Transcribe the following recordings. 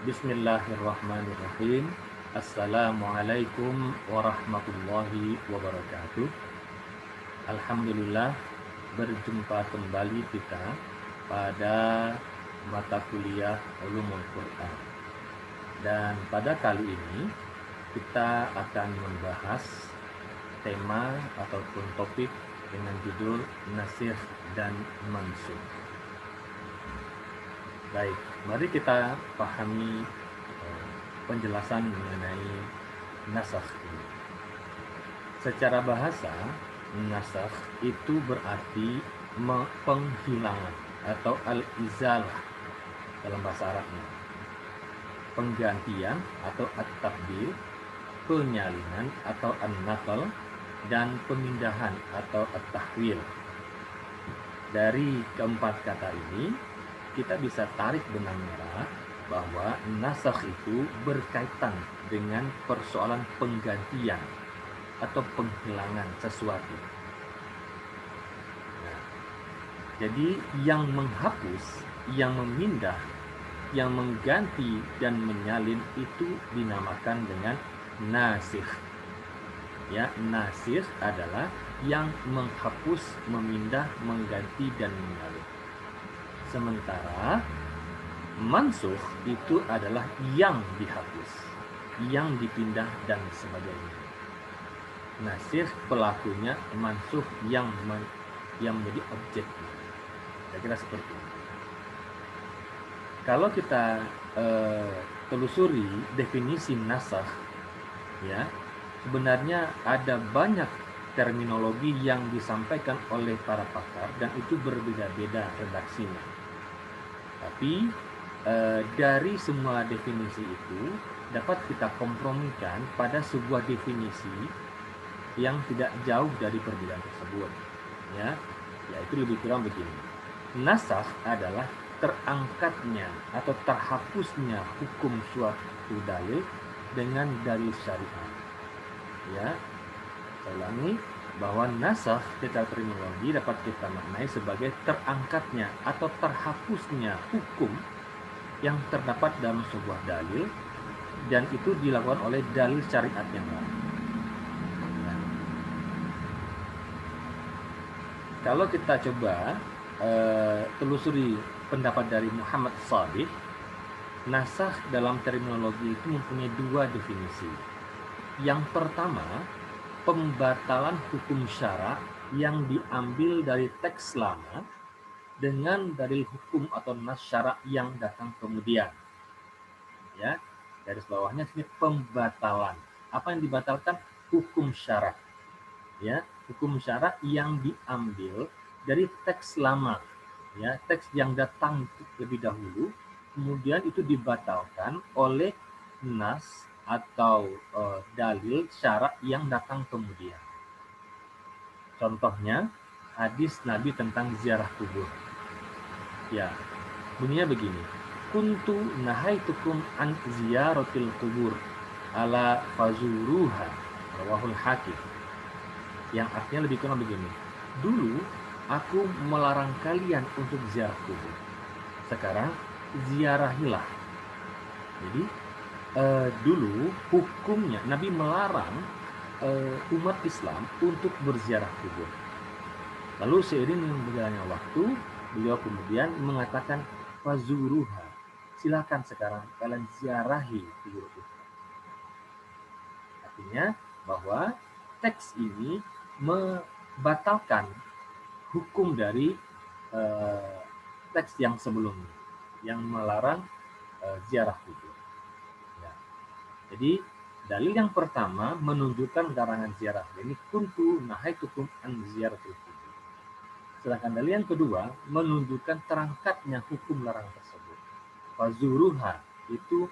Bismillahirrahmanirrahim. Assalamualaikum warahmatullahi wabarakatuh. Alhamdulillah, berjumpa kembali kita pada mata kuliah Ulumul Quran. Dan pada kali ini kita akan membahas tema ataupun topik dengan judul Nasikh dan Mansukh. Baik, mari kita pahami penjelasan mengenai nasakh ini. Secara bahasa, nasakh itu berarti penghilangan atau al-izalah dalam bahasa Arabnya. Penggantian atau at-tabdil, penyalinan atau an-naql, dan pemindahan atau at-tahwil. Dari keempat kata ini, kita bisa tarik benang merah bahwa nasakh itu berkaitan dengan persoalan penggantian atau penghilangan sesuatu. Nah, jadi yang menghapus, yang memindah, yang mengganti dan menyalin itu dinamakan dengan nasikh. Ya, nasikh adalah yang menghapus, memindah, mengganti dan menyalin. Sementara mansukh itu adalah yang dihapus, yang dipindah dan sebagainya. Nasikh pelakunya, mansukh yang menjadi objeknya. Kira-kira seperti itu. Kalau kita telusuri definisi nasakh, ya, sebenarnya ada banyak terminologi yang disampaikan oleh para pakar dan itu berbeda-beda redaksinya. Tapi dari semua definisi itu dapat kita kompromikan pada sebuah definisi yang tidak jauh dari perbedaan tersebut. Ya, yaitu lebih kurang begini. Nasakh adalah terangkatnya atau terhapusnya hukum suatu dalil dengan dalil syariat. Ya, saya ulangi bahwa nasakh secara terminologi dapat kita maknai sebagai terangkatnya atau terhapusnya hukum yang terdapat dalam sebuah dalil dan itu dilakukan oleh dalil syariat yang lain. Nah, kalau kita coba telusuri pendapat dari Muhammad Shadiq, nasakh dalam terminologi itu mempunyai dua definisi. Yang pertama, pembatalan hukum syara yang diambil dari teks lama dengan dalil hukum atau nas syara yang datang kemudian. Ya, garis bawahnya sini pembatalan. Apa yang dibatalkan? Hukum syara. Ya, hukum syara yang diambil dari teks lama. Ya, teks yang datang lebih dahulu, kemudian itu dibatalkan oleh nas atau dalil syarak yang datang kemudian. Contohnya hadis Nabi tentang ziarah kubur. Ya, bunyinya begini. Kuntu nahaitukum an ziyaratil kubur ala fazuruha, rawahul Hakim. Yang artinya lebih kurang begini. Dulu aku melarang kalian untuk ziarah kubur. Sekarang ziarahilah. Jadi dulu hukumnya Nabi melarang umat Islam untuk berziarah kubur. Lalu seiring dengan berjalannya waktu, beliau kemudian mengatakan fazuruha. Silakan sekarang kalian ziarahi kubur itu. Artinya bahwa teks ini membatalkan hukum dari teks yang sebelumnya yang melarang ziarah kubur. Ya. Jadi dalil yang pertama menunjukkan larangan ziarah. Ini kuntu nahaitukum an ziyaratil kubur. Sedangkan dalil yang kedua menunjukkan terangkatnya hukum larangan tersebut. Fazuruha itu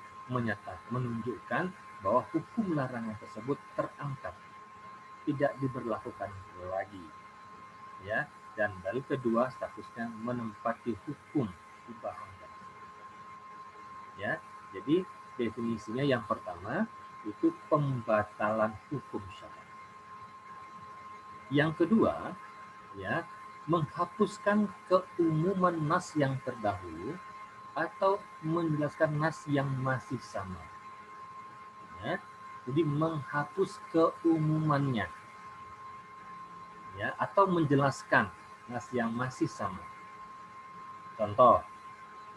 menunjukkan bahwa hukum larangan tersebut terangkat, tidak diberlakukan lagi. Ya, dan dalil kedua statusnya menempati hukum ibadah. Ya, jadi definisinya yang pertama itu pembatalan hukum syara. Yang kedua, ya, menghapuskan keumuman nas yang terdahulu atau menjelaskan nas yang masih sama. Ya, jadi menghapus keumumannya, ya, atau menjelaskan nas yang masih sama. Contoh,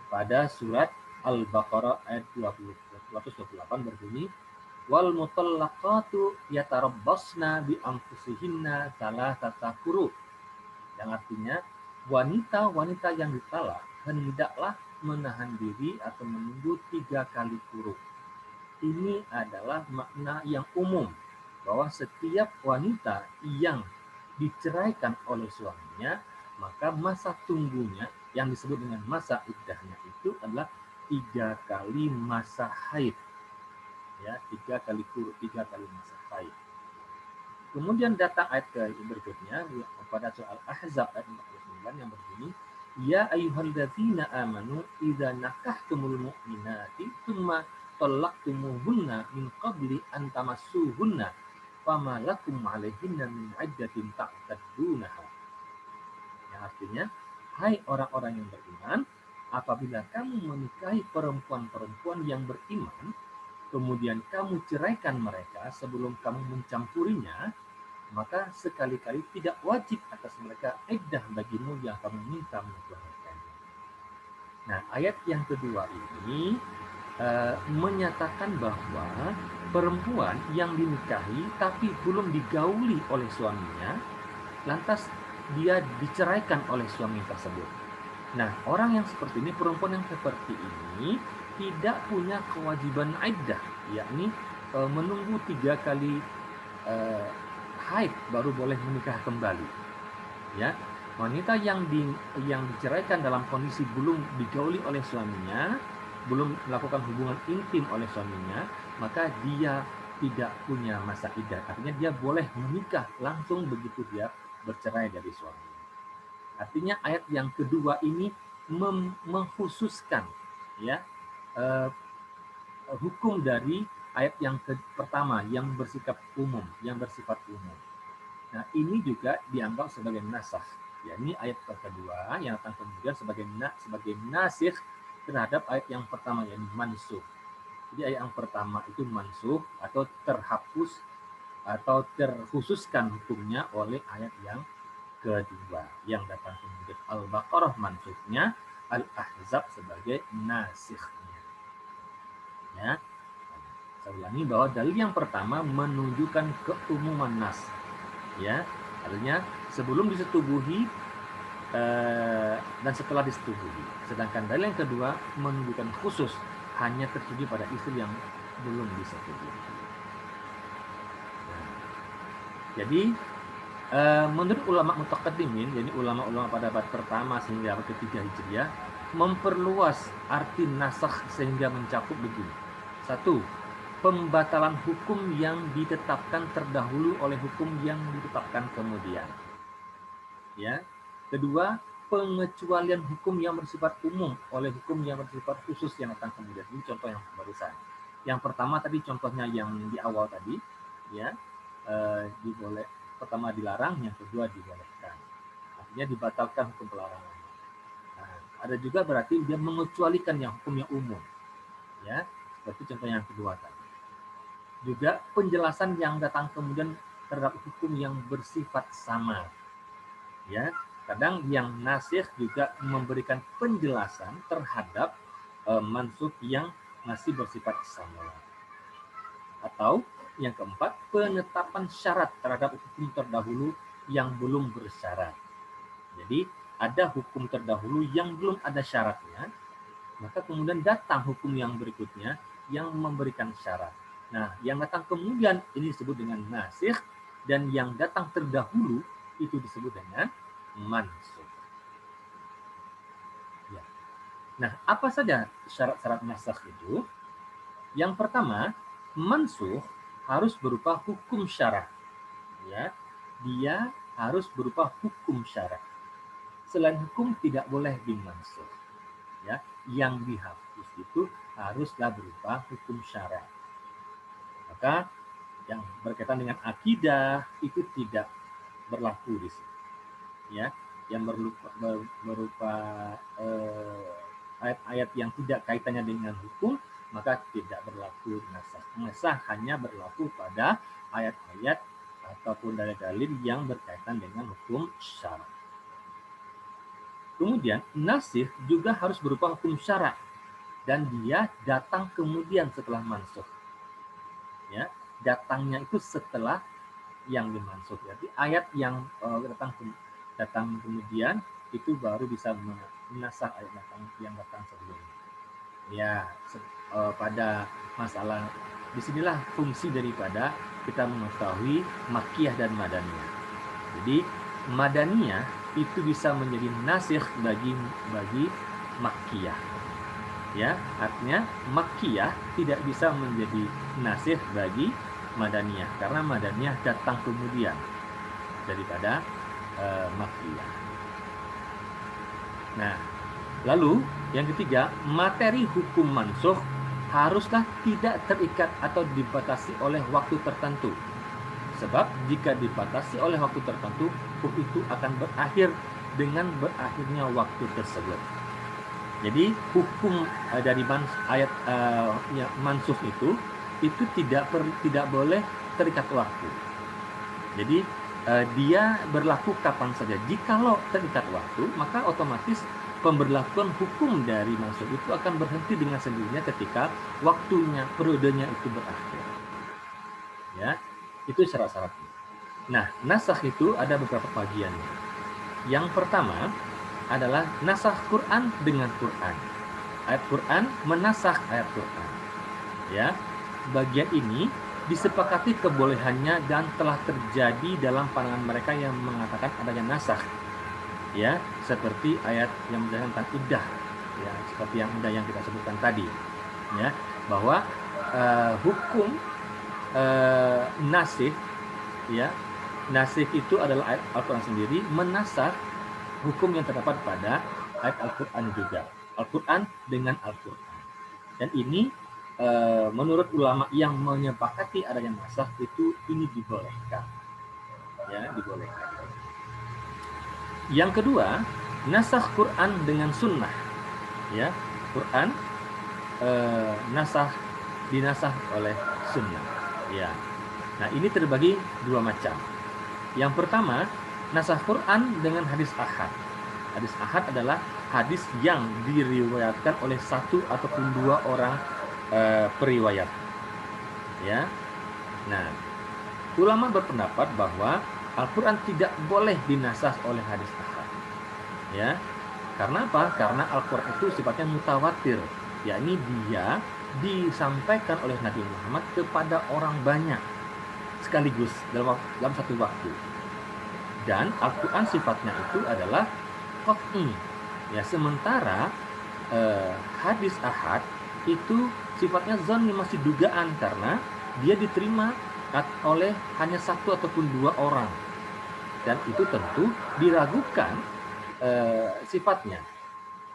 pada surat Al-Baqarah ayat 228 berbunyi, wal mutallaqatu yatarabbasna bi anfusihinna thalathata quru. Yang artinya wanita-wanita yang ditalak hendaklah menahan diri atau menunggu 3 kali kuruk. Ini adalah makna yang umum bahwa setiap wanita yang diceraikan oleh suaminya, maka masa tunggunya yang disebut dengan masa iddahnya itu adalah 3 kali masa haid. Ya, 3 kali kuruk, 3 kali masa haid. Kemudian datang ayat berikutnya pada soal Ahzab ayat 49 yang berbunyi, ya ayyuhalladzina amanu idza nakahtumul mu'minati tsumma talaqtumuhunna min qabli an tamassuhunna fama lakum 'alaihinna min 'iddatin ta'taddunaha. Yang artinya, hai orang-orang yang beriman, apabila kamu menikahi perempuan-perempuan yang beriman, kemudian kamu ceraikan mereka sebelum kamu mencampurinya, maka sekali-kali tidak wajib atas mereka iddah bagimu yang kamu minta menceraikannya. Nah, ayat yang kedua ini menyatakan bahwa perempuan yang dinikahi tapi belum digauli oleh suaminya, lantas dia diceraikan oleh suami tersebut. Nah, orang yang seperti ini, perempuan yang seperti ini tidak punya kewajiban iddah, yakni menunggu 3 kali haid baru boleh menikah kembali. Ya, wanita yang diceraikan dalam kondisi belum digauli oleh suaminya, belum melakukan hubungan intim oleh suaminya, maka dia tidak punya masa iddah. Artinya dia boleh menikah langsung begitu dia bercerai dari suaminya. Artinya ayat yang kedua ini mengkhususkan, ya, hukum dari ayat yang pertama yang bersifat umum, Nah, ini juga dianggap sebagai nasakh. Ya, ini ayat kedua yang akan kemudian sebagai nasikh terhadap ayat yang pertama, yakni mansukh. Jadi ayat yang pertama itu mansukh atau terhapus atau terkhususkan hukumnya oleh ayat yang kedua yang datang kemudian. Al-Baqarah mansukhnya, Al-Ahzab sebagai nasikhnya. Ya. Saya ulangi bahwa dalil yang pertama menunjukkan keumuman nas. Ya, artinya sebelum disetubuhi dan setelah disetubuhi. Sedangkan dalil yang kedua menunjukkan khusus hanya tertuju pada istri yang belum disetubuhi. Nah, jadi menurut ulama mutaqaddimin, jadi ulama-ulama pada abad pertama sehingga abad ketiga Hijriah, memperluas arti nasakh sehingga mencakup begini. 1. Pembatalan hukum yang ditetapkan terdahulu oleh hukum yang ditetapkan kemudian. Ya. Kedua, pengecualian hukum yang bersifat umum oleh hukum yang bersifat khusus yang datang kemudian. Ini contoh yang barusan. Yang pertama tadi contohnya yang di awal tadi, ya, pertama dilarang, yang kedua dibolehkan. Artinya dibatalkan hukum pelarangan. Nah, ada juga berarti dia mengecualikan yang hukum yang umum. Ya, seperti contoh yang kedua tadi. Juga penjelasan yang datang kemudian terhadap hukum yang bersifat sama. Ya, kadang yang nasikh juga memberikan penjelasan terhadap mansukh yang masih bersifat sama. Atau yang keempat, penetapan syarat terhadap hukum terdahulu yang belum bersyarat. Jadi ada hukum terdahulu yang belum ada syaratnya, maka kemudian datang hukum yang berikutnya yang memberikan syarat. Nah, yang datang kemudian ini disebut dengan nasikh, dan yang datang terdahulu itu disebut dengan mansukh. Ya. Nah, apa saja syarat-syarat nasikh itu? Yang pertama, mansukh harus berupa hukum syara. Ya, dia harus berupa hukum syara. Selain hukum tidak boleh dimansukh. Ya, yang dihapus itu haruslah berupa hukum syara. Maka yang berkaitan dengan akidah itu tidak berlaku di sini. Ya, yang berupa ayat-ayat yang tidak kaitannya dengan hukum, maka tidak berlaku nasakh. Nasakh hanya berlaku pada ayat-ayat ataupun dalil-dalil yang berkaitan dengan hukum syara. Kemudian nasikh juga harus berupa hukum syara dan dia datang kemudian setelah mansukh. Ya, datangnya itu setelah yang dimansukh. Jadi ayat yang datang kemudian itu baru bisa menasakh ayat yang datang sebelumnya. Ya, pada masalah disinilah fungsi daripada kita mengetahui makkiyah dan madaniyah. Jadi madaniyah itu bisa menjadi nasikh bagi makkiyah. Ya, artinya makkiyah tidak bisa menjadi nasikh bagi madaniyah karena madaniyah datang kemudian daripada makkiyah. Nah, lalu yang ketiga, materi hukum mansukh haruslah tidak terikat atau dibatasi oleh waktu tertentu. Sebab jika dibatasi oleh waktu tertentu, hukum itu akan berakhir dengan berakhirnya waktu tersebut. Jadi hukum dari ayat mansukh itu tidak boleh terikat waktu. Jadi dia berlaku kapan saja. Jikalau terikat waktu, maka otomatis pemberlakuan hukum dari mansukh itu akan berhenti dengan sendirinya ketika waktunya, periodenya itu berakhir. Ya, itu syarat-syaratnya. Nah, nasakh itu ada beberapa bagiannya. Yang pertama adalah nasakh Quran dengan Quran. Ayat Quran menasakh ayat Quran. Ya, bagian ini disepakati kebolehannya dan telah terjadi dalam pandangan mereka yang mengatakan adanya nasakh. Ya, seperti ayat yang menjelaskan tentang iddah. Ya, seperti yang iddah yang kita sebutkan tadi. Ya, bahwa hukum nasikh, ya, nasikh itu adalah ayat Al-Quran sendiri menasakh hukum yang terdapat pada ayat Al-Quran juga. Al-Quran dengan Al-Quran. Dan ini menurut ulama yang menyepakati adanya nasakh itu ini dibolehkan. Ya, dibolehkan. Yang kedua, nasakh Quran dengan sunnah. Ya, Quran dinasakh oleh sunnah. Ya. Nah, ini terbagi dua macam. Yang pertama, nasakh Quran dengan hadis ahad. Hadis ahad adalah hadis yang diriwayatkan oleh satu ataupun dua orang periwayat. Ya. Nah, ulama berpendapat bahwa Al-Quran tidak boleh dinasakh oleh hadis ahad. Ya. Karena apa? Karena Al-Quran itu sifatnya mutawatir. Yakni dia disampaikan oleh Nabi Muhammad kepada orang banyak sekaligus dalam satu waktu. Dan Al-Quran sifatnya itu adalah qat'i. Ya, sementara hadis ahad itu sifatnya zanni, masih dugaan karena dia diterima oleh hanya satu ataupun dua orang. Dan itu tentu diragukan sifatnya.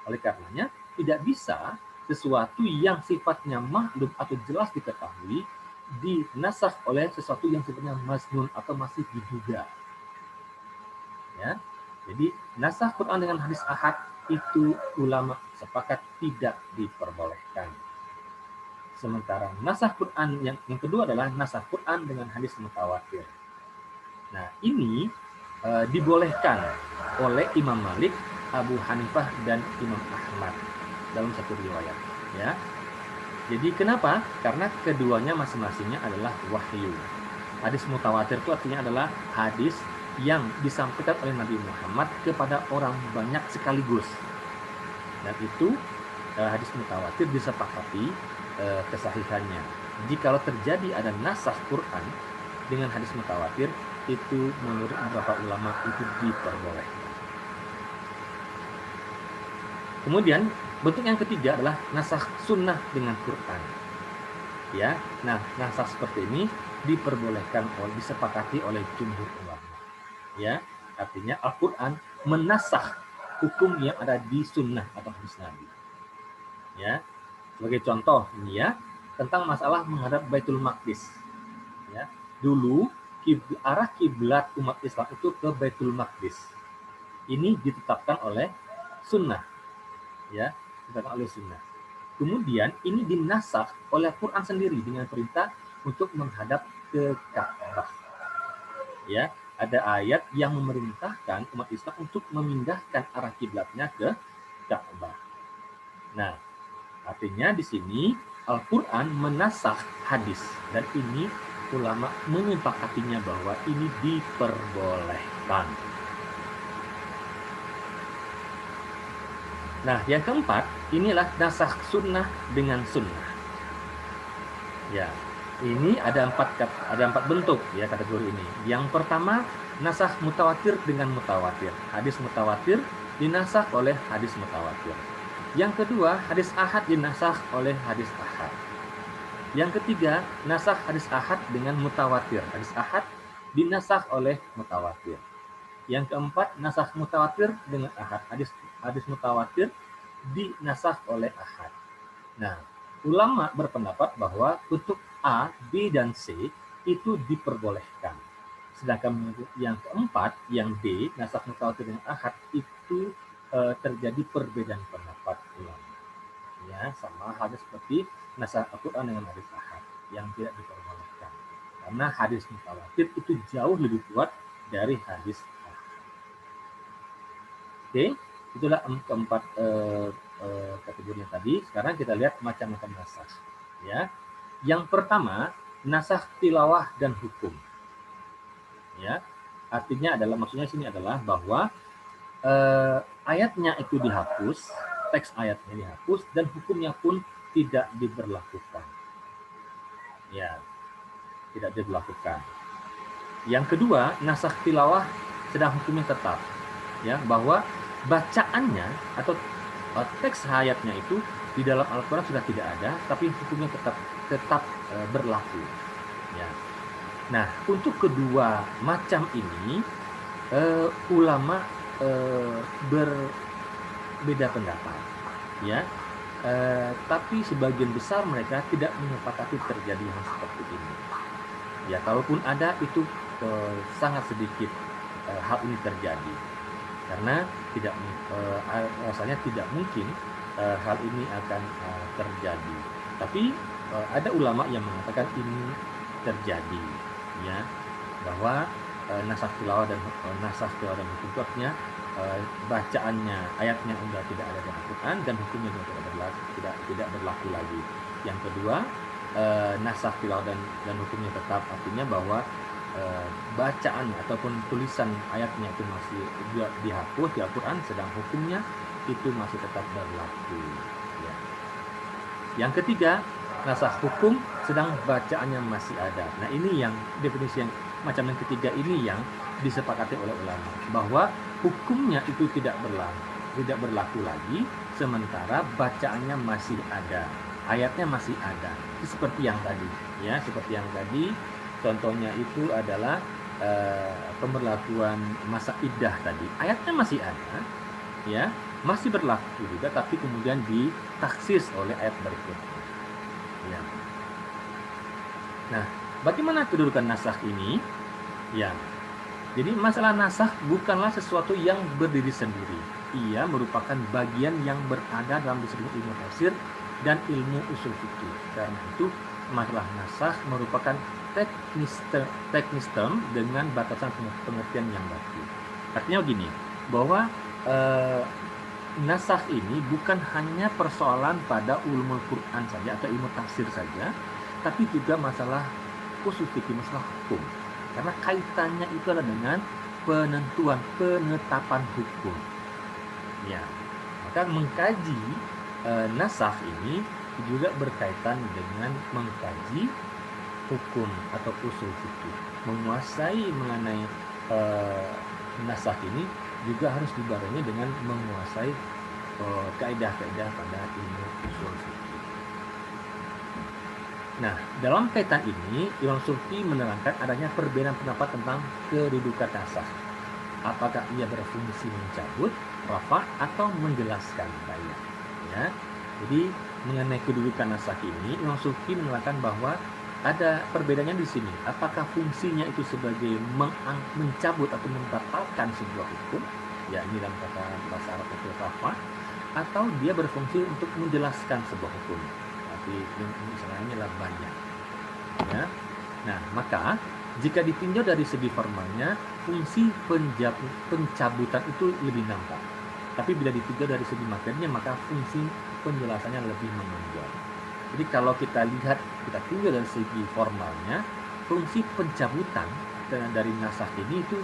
Oleh karenanya tidak bisa sesuatu yang sifatnya maklum atau jelas diketahui dinasakh oleh sesuatu yang sifatnya mazmun atau masih diduga. Ya, jadi nasakh Quran dengan hadis ahad itu ulama sepakat tidak diperbolehkan. Sementara nasakh Quran yang kedua adalah nasakh Quran dengan hadis mutawatir. Nah, ini dibolehkan oleh Imam Malik, Abu Hanifah dan Imam Ahmad dalam satu riwayat. Ya, jadi kenapa? Karena keduanya masing-masingnya adalah wahyu. Hadis mutawatir itu artinya adalah hadis yang disampaikan oleh Nabi Muhammad kepada orang banyak sekaligus. Dan itu hadis mutawatir disepakati kesahihannya. Jikalau terjadi ada nasakh Quran dengan hadis mutawatir, itu menurut beberapa ulama itu diperbolehkan. Kemudian bentuk yang ketiga adalah nasakh sunnah dengan Quran. Ya, nah nasakh seperti ini diperbolehkan disepakati oleh jumhur ulama. Ya, artinya Al-Quran menasakh hukum yang ada di sunnah atau hadis Nabi. Ya, sebagai contoh ini ya tentang masalah menghadap Baitul Maqdis. Ya, dulu arah kiblat umat Islam itu ke Baitul Maqdis. Ini ditetapkan oleh sunnah. Ya, ditetapkan oleh sunnah. Kemudian ini dinasakh oleh Quran sendiri dengan perintah untuk menghadap ke Ka'bah. Ya, ada ayat yang memerintahkan umat Islam untuk memindahkan arah kiblatnya ke Ka'bah. Nah, artinya di sini Al-Quran menasakh hadis, dan ini ulama menyepakatinya bahwa ini diperbolehkan. Nah, yang keempat, inilah nasakh sunnah dengan sunnah. Ya, ini ada empat bentuk ya kategori ini. Yang pertama, nasakh mutawatir dengan mutawatir. Hadis mutawatir dinasakh oleh hadis mutawatir. Yang kedua, hadis ahad dinasakh oleh hadis ahad. Yang ketiga, nasakh hadis ahad dengan mutawatir. Hadis ahad dinasakh oleh mutawatir. Yang keempat, nasakh mutawatir dengan ahad. Hadis mutawatir dinasakh oleh ahad. Nah, ulama berpendapat bahwa bentuk A, B, dan C itu diperbolehkan. Sedangkan yang keempat, yang D, nasakh mutawatir dengan ahad, itu terjadi perbedaan pendapat ulama. Ya, sama halnya seperti nasakh Al-Quran dengan hadis ahad yang tidak diperbolehkan. Karena hadis mutawatir itu jauh lebih kuat dari hadis ahad. Oke, itulah keempat kategori yang tadi. Sekarang kita lihat macam-macam nasakh. Ya, yang pertama nasakh tilawah dan hukum. Ya, artinya adalah maksudnya sini adalah bahwa ayatnya itu dihapus, teks ayatnya dihapus, dan hukumnya pun tidak diberlakukan. Ya, tidak diberlakukan. Yang kedua, nasakh tilawah sedang hukumnya tetap. Ya, bahwa bacaannya atau teks ayatnya itu di dalam Al-Quran sudah tidak ada, tapi hukumnya tetap berlaku. Ya. Nah, untuk kedua macam ini ulama berbeda pendapat. Ya, tapi sebagian besar mereka tidak menyepakati terjadi hal seperti ini. Ya, kalaupun ada itu sangat sedikit hal ini terjadi. Karena rasanya tidak mungkin hal ini akan terjadi. Tapi ada ulama yang mengatakan ini terjadi, ya, bahwa nasakh tilawah dan hukum itu artinya bacaannya, ayatnya sudah tidak ada dalam Al-Quran dan hukumnya juga tidak berlaku lagi. Yang kedua, nasakh tilawah dan hukumnya tetap, artinya bahwa bacaannya ataupun tulisan ayatnya itu masih juga dihapus di Al-Quran, sedang hukumnya itu masih tetap berlaku. Ya. Yang ketiga, nasakh hukum sedang bacaannya masih ada. Nah, ini yang definisi yang macam yang ketiga ini yang disepakati oleh ulama, bahwa hukumnya itu tidak berlaku lagi, sementara bacaannya masih ada, ayatnya masih ada. Itu seperti yang tadi, ya, seperti yang tadi. Contohnya itu adalah pemberlakuan masa iddah tadi. Ayatnya masih ada, ya, masih berlaku juga, tapi kemudian ditaksis oleh ayat berikutnya. Ya. Nah, bagaimana kedudukan nasakh ini? Ya, jadi masalah nasakh bukanlah sesuatu yang berdiri sendiri. Ia merupakan bagian yang berada dalam disiplin ilmu tafsir dan ilmu usul fikih. Karena itu, masalah nasakh merupakan teknis term dengan batasan pengertian yang baku. Artinya begini, bahwa nasakh ini bukan hanya persoalan pada ulumul Quran saja atau ilmu tafsir saja, tapi juga masalah usul fikih, masalah hukum. Karena kaitannya itu adalah dengan penetapan hukum. Ya, maka mengkaji nasakh ini juga berkaitan dengan mengkaji hukum atau usul fikih. Menguasai mengenai nasakh ini juga harus dibarengi dengan menguasai kaidah-kaidah pada ilmu usul fikih. Nah, dalam kaitan ini, Imam Sufki menerangkan adanya perbedaan pendapat tentang kedudukan nasakh. Apakah ia berfungsi mencabut, rafa, atau menjelaskan bayan. Ya, jadi mengenai kedudukan nasakh ini, Imam Sufki menerangkan bahwa ada perbedaannya di sini. Apakah fungsinya itu sebagai mencabut atau membatalkan sebuah hukum? Ya, ini dalam kata bahasa Arab itu rafa. atau dia berfungsi untuk menjelaskan sebuah hukum. Tapi misalnya inilah banyak. Ya. Nah, maka jika ditinjau dari segi formalnya, fungsi pencabutan itu lebih nampak. Tapi bila ditinjau dari segi materinya, maka fungsi penjelasannya lebih menonjol. Jadi kalau kita lihat, kita tinjau dari segi formalnya, fungsi pencabutan dari nasakh ini itu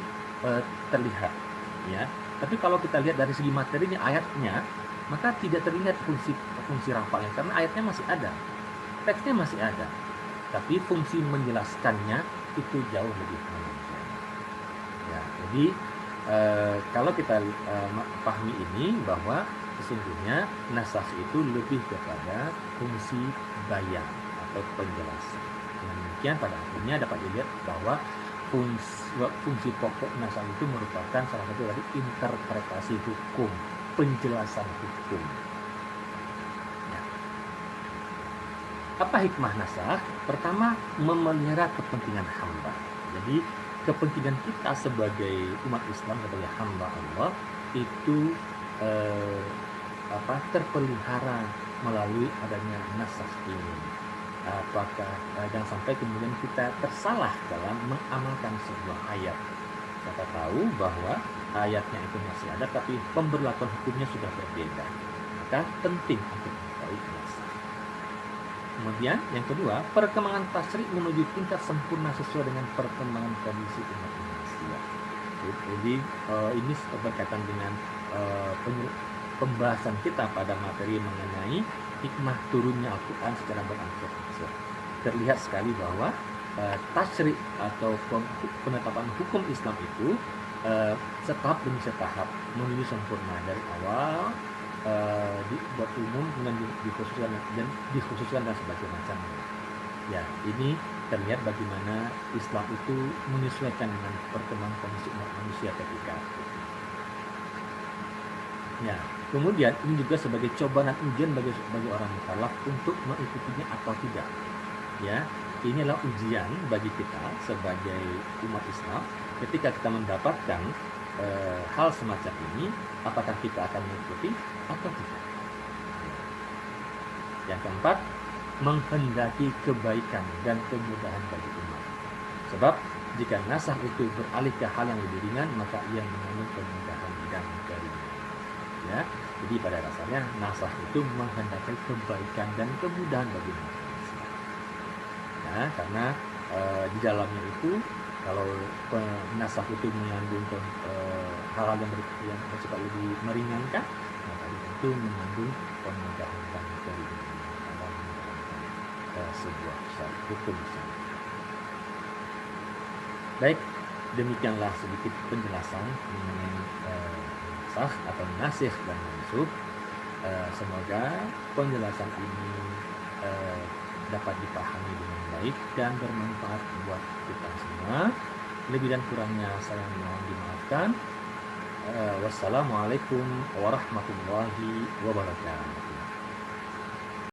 terlihat, ya. Tapi kalau kita lihat dari segi materinya, ayatnya, maka tidak terlihat fungsi rafalnya karena ayatnya masih ada, teksnya masih ada. Tapi fungsi menjelaskannya itu jauh lebih menonjol. Ya, jadi kalau kita pahami ini bahwa sesungguhnya nasakh itu lebih kepada fungsi bayan atau penjelasan. Dengan demikian pada akhirnya dapat dilihat bahwa fungsi pokok nasakh itu merupakan salah satu dari interpretasi hukum, penjelasan hukum. Ya. Apa hikmah nasakh? Pertama, memelihara kepentingan hamba. Jadi kepentingan kita sebagai umat Islam, sebagai hamba Allah itu terpelihara melalui adanya nasakh ini. Apakah jangan sampai kemudian kita tersalah dalam mengamalkan sebuah ayat. Kita tahu bahwa ayatnya itu masih ada, tapi pemberlakuan hukumnya sudah berbeda. Maka penting untuk mengetahui nasakh. Kemudian yang kedua, perkembangan tasyri' menuju tingkat sempurna sesuai dengan perkembangan kondisi umat manusia. Jadi ini berkaitan dengan pembahasan kita pada materi mengenai hikmah turunnya Al-Quran secara berangsur-angsur. Terlihat sekali bahwa tasyri' atau penetapan hukum Islam itu setahap demi setahap menuju sempurna dari awal dibuat umum dan dikhususkan dan sebagainya macamnya. Ya, ini terlihat bagaimana Islam itu menyesuaikan dengan perkembangan kondisi umat manusia ketika itu. Ya, kemudian ini juga sebagai cobaan dan ujian bagi orang mukallaf untuk mengikutinya atau tidak. Ya, ini adalah ujian bagi kita sebagai umat Islam ketika kita mendapatkan hal semacam ini, apakah kita akan mengikuti atau tidak. Yang keempat, menghendaki kebaikan dan kemudahan bagi umat. Sebab jika nasakh itu beralih ke hal yang lebih ringan, maka ia mengandung kemudahan dan keringanan. Ya, jadi pada dasarnya nasakh itu menghendaki kebaikan dan kemudahan bagi umat manusia. Ya, karena di dalamnya itu kalau nasakh itu mengandung hal-hal yang bersifat lebih meringankan, maka itu mengandung kemudahan dan keringanan dalam sebuah hukum. Baik, demikianlah sedikit penjelasan mengenai nasakh atau nasikh dan mansukh. Semoga penjelasan ini dapat dipahami dengan baik dan bermanfaat buat kita semua. Lebih dan kurangnya saya mohon dimaafkan. Wassalamualaikum warahmatullahi wabarakatuh.